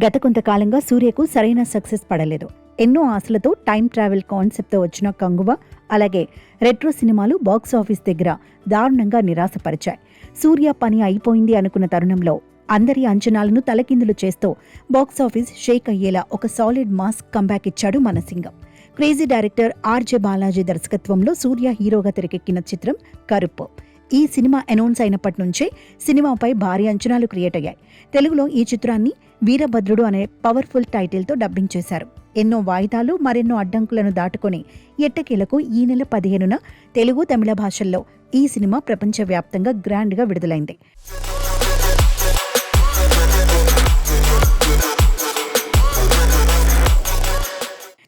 గత కొంతకాలంగా సూర్యకు సరైన సక్సెస్ పడలేదు. ఎన్నో ఆశలతో టైం ట్రావెల్ కాన్సెప్ట్తో వచ్చిన కంగువ, అలాగే రెట్రో సినిమాలు బాక్సాఫీస్ దగ్గర దారుణంగా నిరాశపరిచాయి. సూర్య పని అయిపోయింది అనుకున్న తరుణంలో అందరి అంచనాలను తలకిందులు చేస్తూ బాక్సాఫీస్ షేక్ అయ్యేలా ఒక సాలిడ్ మాస్ కంబ్యాక్ ఇచ్చాడు మన Singam. Crazy director RJ Balaji దర్శకత్వంలో సూర్య హీరోగా తెరకెక్కిన చిత్రం కరుప్పు. ఈ సినిమా అనౌన్స్ అయినప్పటి నుంచే సినిమాపై భారీ అంచనాలు క్రియేట్ అయ్యాయి. తెలుగులో ఈ చిత్రాన్ని వీరభద్రుడు అనే పవర్ఫుల్ టైటిల్తో డబ్బింగ్ చేశారు. ఎన్నో వాయిదాలు, మరెన్నో అడ్డంకులను దాటుకుని ఎట్టకేలకు ఈ నెల 15న తెలుగు, తమిళ భాషల్లో ఈ సినిమా ప్రపంచవ్యాప్తంగా గ్రాండ్గా విడుదలైంది.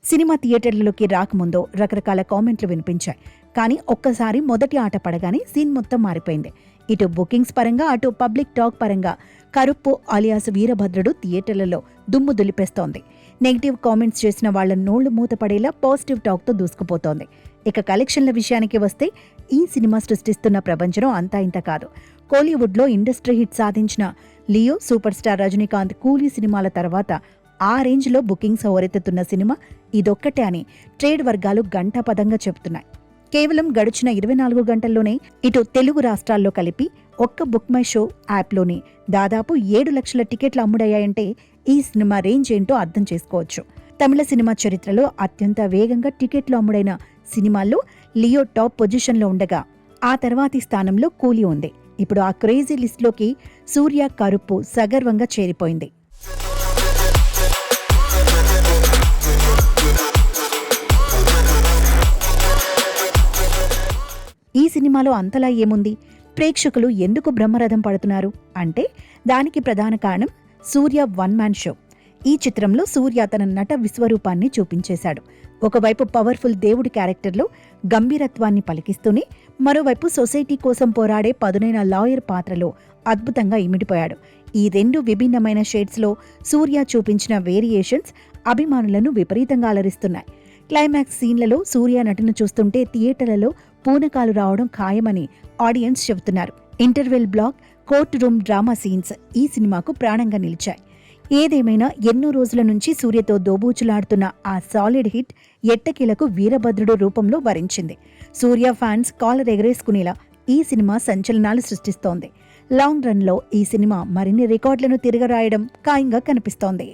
సినిమా థియేటర్లలోకి రాకముందో రకరకాల కామెంట్లు వినిపించాయి. కానీ ఒక్కసారి మొదటి ఆట పడగానే సీన్ మొత్తం మారిపోయింది. ఇటు బుకింగ్స్ పరంగా, అటు పబ్లిక్ టాక్ పరంగా కరుప్పు అలియాస్ వీరభద్రుడు థియేటర్లలో దుమ్ము దులిపేస్తోంది. నెగిటివ్ కామెంట్స్ చేసిన వాళ్ల నోళ్లు మూతపడేలా పాజిటివ్ టాక్తో దూసుకుపోతోంది. ఇక కలెక్షన్ల విషయానికి వస్తే ఈ సినిమా సృష్టిస్తున్న ప్రపంచం అంతా ఇంత కాదు. కోలీవుడ్లో ఇండస్ట్రీ హిట్ సాధించిన లియో, సూపర్ స్టార్ రజనీకాంత్, కూలీ సినిమాల తర్వాత ఆ రేంజ్లో బుకింగ్స్ హోరెత్తుతున్న సినిమా ఇదొక్కటే అని ట్రేడ్ వర్గాలు గంటాపదంగా చెబుతున్నాయి. కేవలం గడిచిన 24 గంటల్లోనే ఇటు తెలుగు రాష్ట్రాల్లో కలిపి ఒక్క బుక్ మై షో యాప్లోని దాదాపు 7 లక్షల టికెట్లు అమ్ముడయ్యాయంటే ఈ సినిమా రేంజ్ ఏంటో అర్థం చేసుకోవచ్చు. తమిళ సినిమా చరిత్రలో అత్యంత వేగంగా టికెట్లు అమ్ముడైన సినిమాల్లో లియో టాప్ పొజిషన్లో ఉండగా ఆ తర్వాతి స్థానంలో కూలీ ఉంది. ఇప్పుడు ఆ క్రేజీ లిస్ట్లోకి సూర్య కరుప్పు సగర్వంగా చేరిపోయింది. ఈ సినిమాలో అంతలా ఏముంది? ప్రేక్షకులు ఎందుకు బ్రహ్మరథం పడుతున్నారు అంటే దానికి ప్రధాన కారణం సూర్య వన్ మ్యాన్ షో. ఈ చిత్రంలో సూర్య తన నట విశ్వరూపాన్ని చూపించేశాడు. ఒకవైపు పవర్ఫుల్ దేవుడి క్యారెక్టర్లో గంభీరత్వాన్ని పలికిస్తూనే, మరోవైపు సొసైటీ కోసం పోరాడే పదునైన లాయర్ పాత్రలో అద్భుతంగా ఇమిడిపోయాడు. ఈ రెండు విభిన్నమైన షేడ్స్లో సూర్య చూపించిన వేరియేషన్స్ అభిమానులను విపరీతంగా అలరిస్తున్నాయి. క్లైమాక్స్ సీన్లలో సూర్య నటన చూస్తుంటే థియేటర్లలో పూనకాలు రావడం ఖాయమని ఆడియన్స్ చెబుతున్నారు. Interval block, court room drama scenes ఈ సినిమాకు ప్రాణంగా నిలిచాయి. ఏదేమైనా ఎన్నో రోజుల నుంచి సూర్యతో దోబూచులాడుతున్న ఆ సాలిడ్ హిట్ ఎట్టకేలకు వీరభద్రుడు రూపంలో వరించింది. సూర్య ఫ్యాన్స్ కాలర్ ఎగరేసుకునేలా ఈ సినిమా సంచలనాలు సృష్టిస్తోంది. లాంగ్ రన్లో ఈ సినిమా మరిన్ని రికార్డులను తిరగరాయడం ఖాయంగా కనిపిస్తోంది.